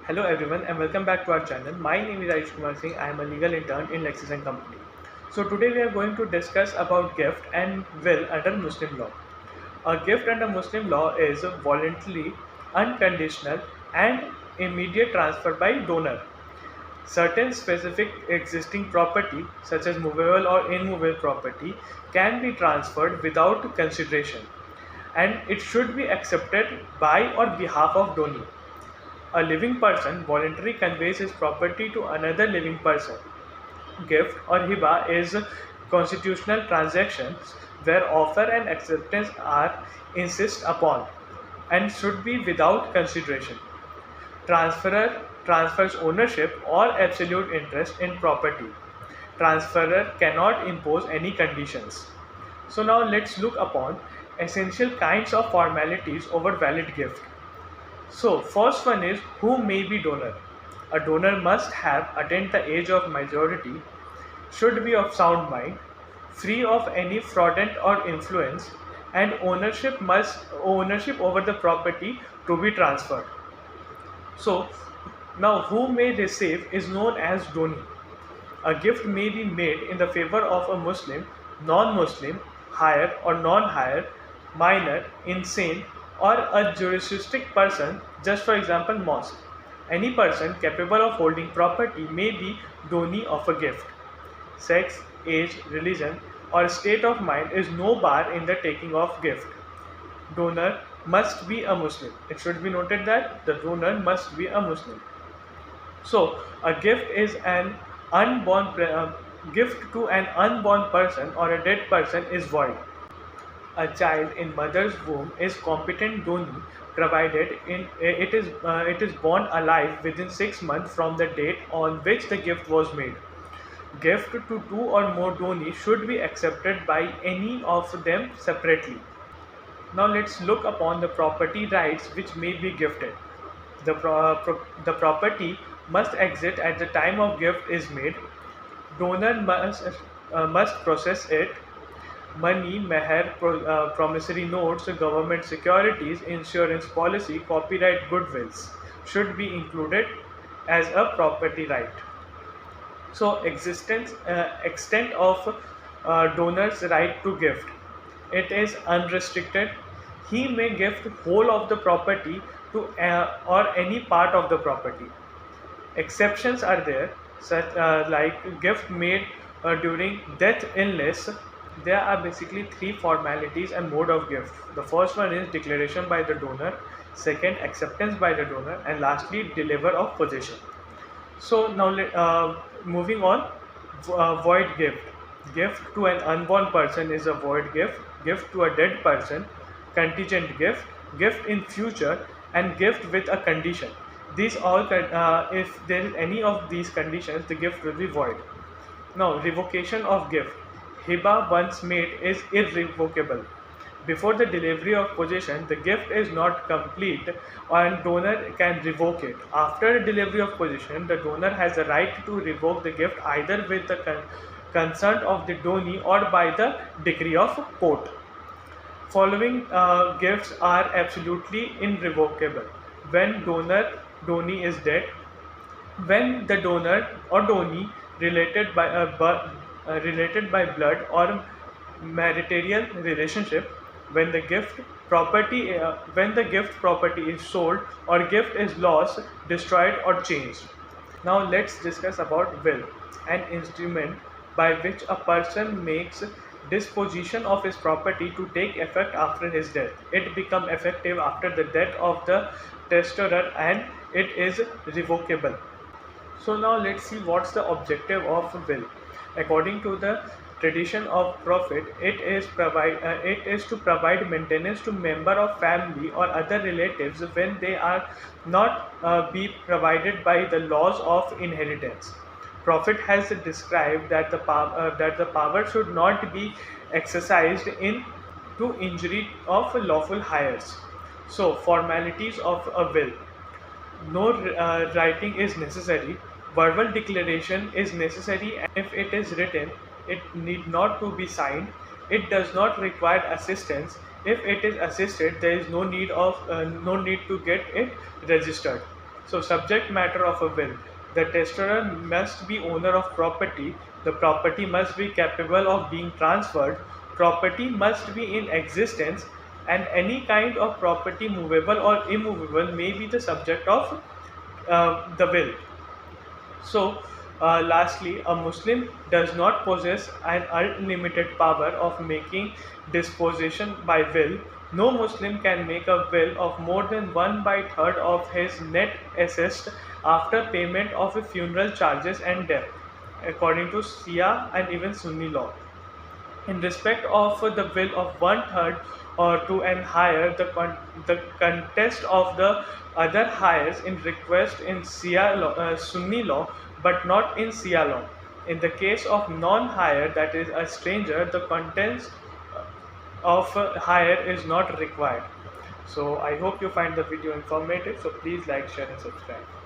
Hello everyone and welcome back to our channel. My name is Ayush Kumar Singh. I am a legal intern in Lexis and Company. So today we are going to discuss about gift and will under Muslim law. A gift under Muslim law is voluntary, unconditional and immediate transfer by donor. Certain specific existing property such as movable or immovable property can be transferred without consideration and it should be accepted by or behalf of donee. A living person voluntarily conveys his property to another living person. Gift or hiba is constitutional transactions where offer and acceptance are insist upon and should be without consideration. Transferor transfers ownership or absolute interest in property. Transferor cannot impose any conditions. So now let's look upon essential kinds of formalities over valid gift. So, first one is who may be donor. A donor must have attained the age of majority, should be of sound mind, free of any fraudulent or influence, and ownership over the property to be transferred. So, now who may receive is known as doni. A gift may be made in the favor of a Muslim, non-Muslim, higher or non-higher, minor, insane, or a juristic person, just for example, mosque. Any person capable of holding property may be doni of a gift. Sex, age, religion, or state of mind is no bar in the taking of gift. Donor must be a Muslim. It should be noted that the donor must be a Muslim. So, a gift is an gift to an unborn person or a dead person is void. A child in mother's womb is competent doni provided it is born alive within 6 months from the date on which the gift was made. Gift to two or more doni should be accepted by any of them separately. Now let's look upon the property rights which may be gifted. The property must exist at the time of gift is made. Donor must process it. Money, meher, promissory notes, government securities, insurance policy, copyright goodwills should be included as a property right. So, extent of donor's right to gift. It is unrestricted. He may gift whole of the property to or any part of the property. Exceptions are there, such like gift made during death, illness. There are basically three formalities and mode of gift. The first one is declaration by the donor, second acceptance by the donor, and lastly deliver of possession. So now moving on, void gift. Gift to an unborn person is a void gift. Gift to a dead person, contingent gift. Gift in future, and gift with a condition. These all, if there is any of these conditions, the gift will be void. Now, revocation of gift. Hiba once made is irrevocable. Before the delivery of possession, the gift is not complete and donor can revoke it. After delivery of possession, the donor has the right to revoke the gift either with the consent of the donee or by the decree of court. Following gifts are absolutely irrevocable. When donee is dead, when the donor or donee related by blood or marital relationship, when the gift property is sold or gift is lost, destroyed or changed. Now let's discuss about will, an instrument by which a person makes disposition of his property to take effect after his death. It become effective after the death of the testator and it is revocable. So now let's see what's the objective of will. According to the tradition of Prophet, it is to provide maintenance to member of family or other relatives when they are not be provided by the laws of inheritance. Prophet has described that the power should not be exercised in to injury of lawful heirs. So formalities of a will. No writing is necessary. Verbal declaration is necessary. If it is written, it need not to be signed. It does not require assistance. If it is assisted, there is no need to get it registered. So subject matter of a will. The testator must be owner of property. The property must be capable of being transferred. Property must be in existence, and any kind of property, movable or immovable, may be the subject of the will. So, lastly, a Muslim does not possess an unlimited power of making disposition by will. No Muslim can make a will of more than 1/3 of his net assets after payment of funeral charges and death, according to Shia and even Sunni law. In respect of the will of 1/3 or to an higher, the contest of the other hires in request in Sunni law, but not in Shia law. In the case of non-hire, that is a stranger, the contest of hire is not required. So I hope you find the video informative. So please like, share and subscribe.